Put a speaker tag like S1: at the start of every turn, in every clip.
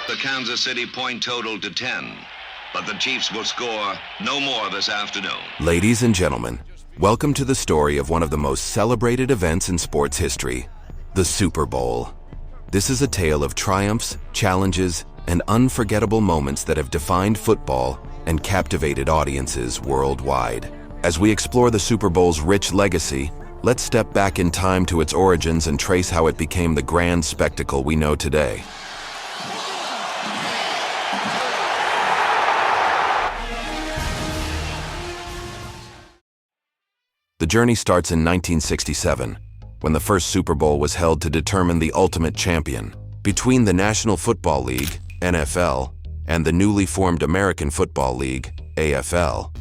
S1: The Kansas City point total to 10, but the Chiefs will score no more this afternoon.
S2: Ladies and gentlemen, welcome to the story of one of the most celebrated events in sports history, the Super Bowl. This is a tale of triumphs, challenges, and unforgettable moments that have defined football and captivated audiences worldwide. As we explore the Super Bowl's rich legacy, let's step back in time to its origins and trace how it became the grand spectacle we know today. The journey starts in 1967, when the first Super Bowl was held to determine the ultimate champion. Between the National Football League, NFL, and the newly formed American Football League, AFL.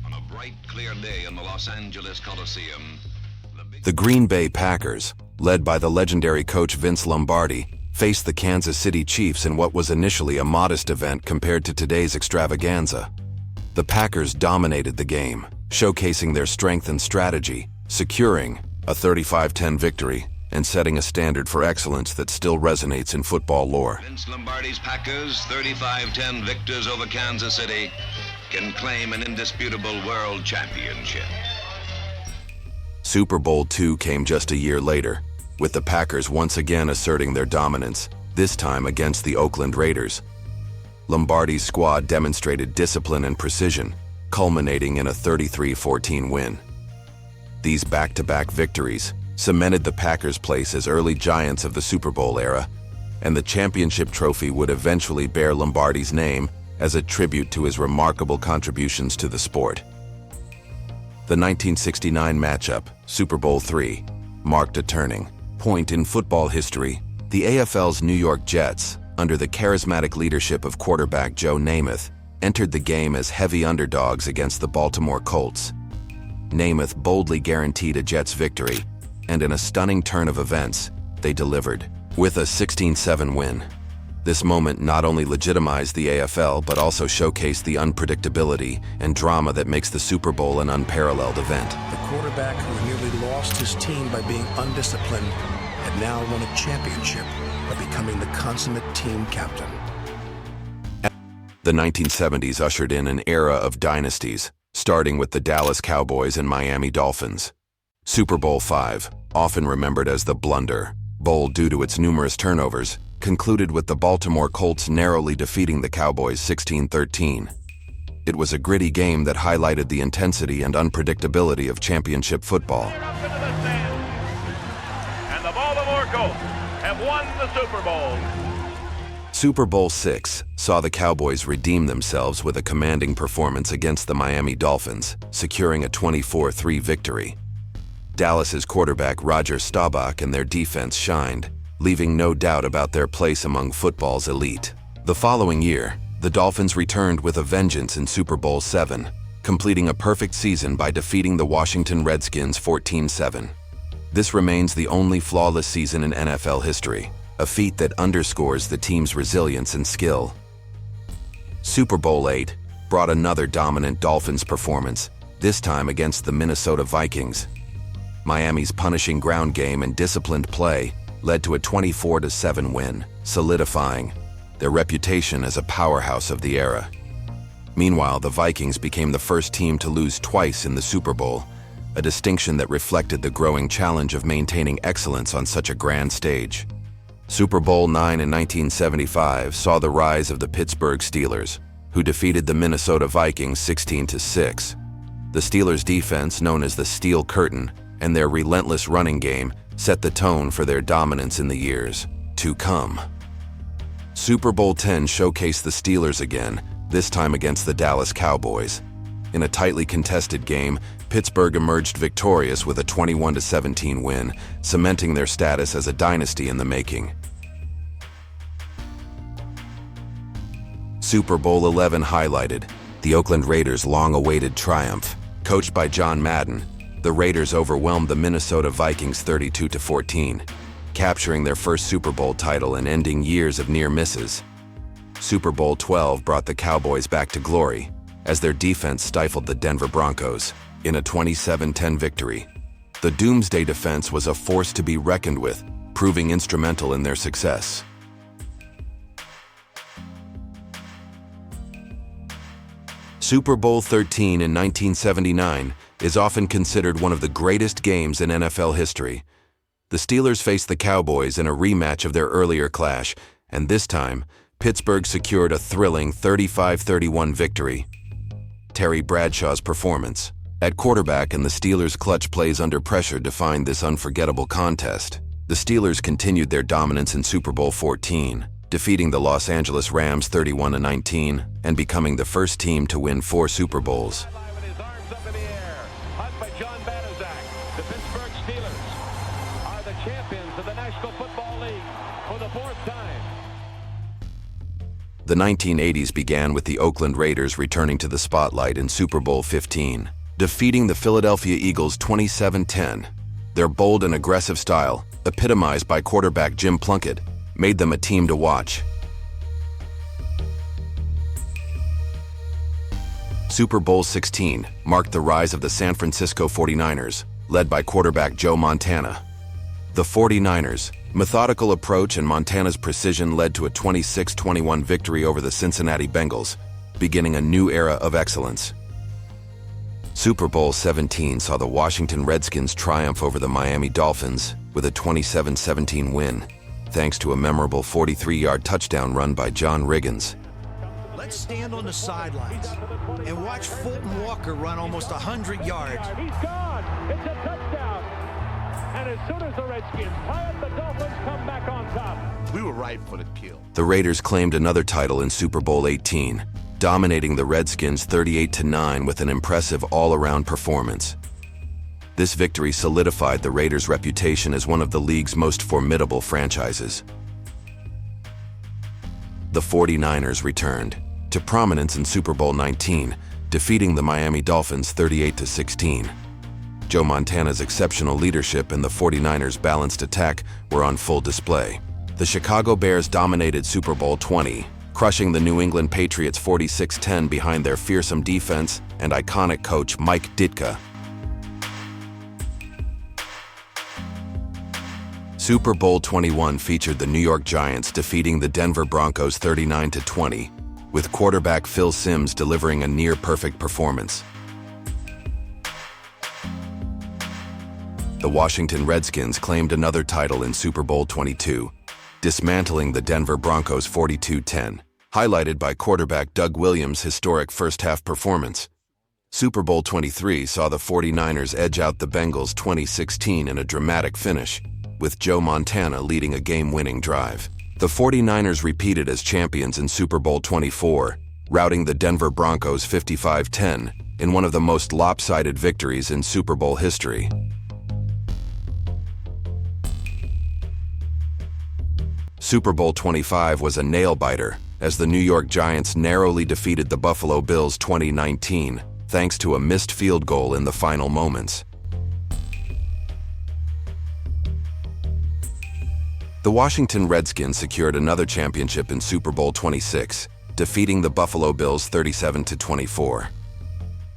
S1: On a bright, clear day in the Los Angeles Coliseum,
S2: The Green Bay Packers, led by the legendary coach Vince Lombardi, faced the Kansas City Chiefs in what was initially a modest event compared to today's extravaganza. The Packers dominated the game, showcasing their strength and strategy, securing a 35-10 victory, and setting a standard for excellence that still resonates in football lore.
S1: Vince Lombardi's Packers, 35-10 victors over Kansas City, can claim an indisputable world championship.
S2: Super Bowl II came just a year later, with the Packers once again asserting their dominance, this time against the Oakland Raiders. Lombardi's squad demonstrated discipline and precision, culminating in a 33-14 win. These back-to-back victories cemented the Packers' place as early giants of the Super Bowl era, and the championship trophy would eventually bear Lombardi's name as a tribute to his remarkable contributions to the sport. The 1969 matchup, Super Bowl III, marked a turning point in football history. The AFL's New York Jets, under the charismatic leadership of quarterback Joe Namath, entered the game as heavy underdogs against the Baltimore Colts. Namath boldly guaranteed a Jets victory, and in a stunning turn of events, they delivered, with a 16-7 win. This moment not only legitimized the AFL, but also showcased the unpredictability and drama that makes the Super Bowl an unparalleled event.
S3: The quarterback who nearly lost his team by being undisciplined had now won a championship by becoming the consummate team captain.
S2: The 1970s ushered in an era of dynasties, starting with the Dallas Cowboys and Miami Dolphins. Super Bowl V, often remembered as the Blunder Bowl due to its numerous turnovers, concluded with the Baltimore Colts narrowly defeating the Cowboys 16-13. It was a gritty game that highlighted the intensity and unpredictability of championship football.
S4: And the Baltimore Colts have won the Super Bowl.
S2: Super Bowl VI saw the Cowboys redeem themselves with a commanding performance against the Miami Dolphins, securing a 24-3 victory. Dallas's quarterback Roger Staubach and their defense shined, leaving no doubt about their place among football's elite. The following year, the Dolphins returned with a vengeance in Super Bowl VII, completing a perfect season by defeating the Washington Redskins 14-7. This remains the only flawless season in NFL history, a feat that underscores the team's resilience and skill. Super Bowl VIII brought another dominant Dolphins performance, this time against the Minnesota Vikings. Miami's punishing ground game and disciplined play led to a 24-7 win, solidifying their reputation as a powerhouse of the era. Meanwhile, the Vikings became the first team to lose twice in the Super Bowl, a distinction that reflected the growing challenge of maintaining excellence on such a grand stage. Super Bowl IX in 1975 saw the rise of the Pittsburgh Steelers, who defeated the Minnesota Vikings 16-6. The Steelers' defense, known as the Steel Curtain, and their relentless running game set the tone for their dominance in the years to come. Super Bowl X showcased the Steelers again, this time against the Dallas Cowboys. In a tightly contested game, Pittsburgh emerged victorious with a 21-17 win, cementing their status as a dynasty in the making. Super Bowl XI highlighted the Oakland Raiders' long-awaited triumph. Coached by John Madden, the Raiders overwhelmed the Minnesota Vikings 32-14, capturing their first Super Bowl title and ending years of near misses. Super Bowl XII brought the Cowboys back to glory, as their defense stifled the Denver Broncos in a 27-10 victory. The Doomsday Defense was a force to be reckoned with, proving instrumental in their success. Super Bowl 13 in 1979 is often considered one of the greatest games in NFL history. The Steelers faced the Cowboys in a rematch of their earlier clash, and this time, Pittsburgh secured a thrilling 35-31 victory. Terry Bradshaw's performance at quarterback and the Steelers' clutch plays under pressure defined this unforgettable contest. The Steelers continued their dominance in Super Bowl 14, defeating the Los Angeles Rams 31-19 and becoming the first team to win 4 Super Bowls.
S4: With his arms up in the air, hugged by John Banaszak, the Pittsburgh Steelers are the champions of the National Football League for the 4th time.
S2: The 1980s began with the Oakland Raiders returning to the spotlight in Super Bowl 15, defeating the Philadelphia Eagles 27-10. Their bold and aggressive style, epitomized by quarterback Jim Plunkett, made them a team to watch. Super Bowl 16 marked the rise of the San Francisco 49ers, led by quarterback Joe Montana. The 49ers' methodical approach and Montana's precision led to a 26-21 victory over the Cincinnati Bengals, beginning a new era of excellence. Super Bowl 17 saw the Washington Redskins triumph over the Miami Dolphins with a 27-17 win, thanks to a memorable 43-yard touchdown run by John Riggins.
S5: Let's stand on the sidelines and watch Fulton Walker run almost 100 yards.
S4: He's gone. It's a touchdown. And as soon as the Redskins tie it, the Dolphins come back on top.
S5: We were right for the kill.
S2: The Raiders claimed another title in Super Bowl 18, dominating the Redskins 38-9 with an impressive all-around performance. This victory solidified the Raiders' reputation as one of the league's most formidable franchises. The 49ers returned to prominence in Super Bowl 19, defeating the Miami Dolphins 38-16. Joe Montana's exceptional leadership and the 49ers' balanced attack were on full display. The Chicago Bears dominated Super Bowl 20, crushing the New England Patriots 46-10 behind their fearsome defense and iconic coach Mike Ditka. Super Bowl 21 featured the New York Giants defeating the Denver Broncos 39-20, with quarterback Phil Simms delivering a near-perfect performance. The Washington Redskins claimed another title in Super Bowl 22, dismantling the Denver Broncos 42-10, highlighted by quarterback Doug Williams' historic first-half performance. Super Bowl 23 saw the 49ers edge out the Bengals 20-16 in a dramatic finish, with Joe Montana leading a game-winning drive. The 49ers repeated as champions in Super Bowl 24, routing the Denver Broncos 55-10 in one of the most lopsided victories in Super Bowl history. Super Bowl 25 was a nail-biter as the New York Giants narrowly defeated the Buffalo Bills 20-19, thanks to a missed field goal in the final moments. The Washington Redskins secured another championship in Super Bowl 26, defeating the Buffalo Bills 37-24.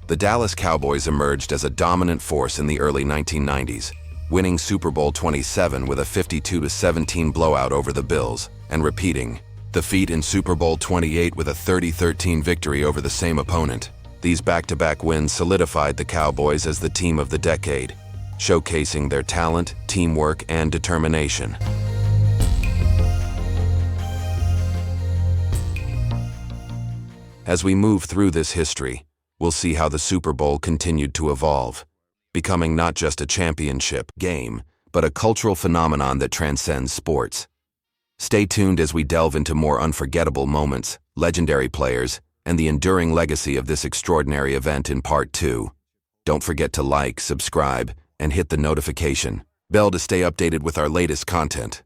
S2: The Dallas Cowboys emerged as a dominant force in the early 1990s, winning Super Bowl 27 with a 52-17 blowout over the Bills, and repeating the feat in Super Bowl 28 with a 30-13 victory over the same opponent. These back-to-back wins solidified the Cowboys as the team of the decade, showcasing their talent, teamwork, and determination. As we move through this history, we'll see how the Super Bowl continued to evolve, becoming not just a championship game, but a cultural phenomenon that transcends sports. Stay tuned as we delve into more unforgettable moments, legendary players, and the enduring legacy of this extraordinary event in Part 2. Don't forget to like, subscribe, and hit the notification bell to stay updated with our latest content.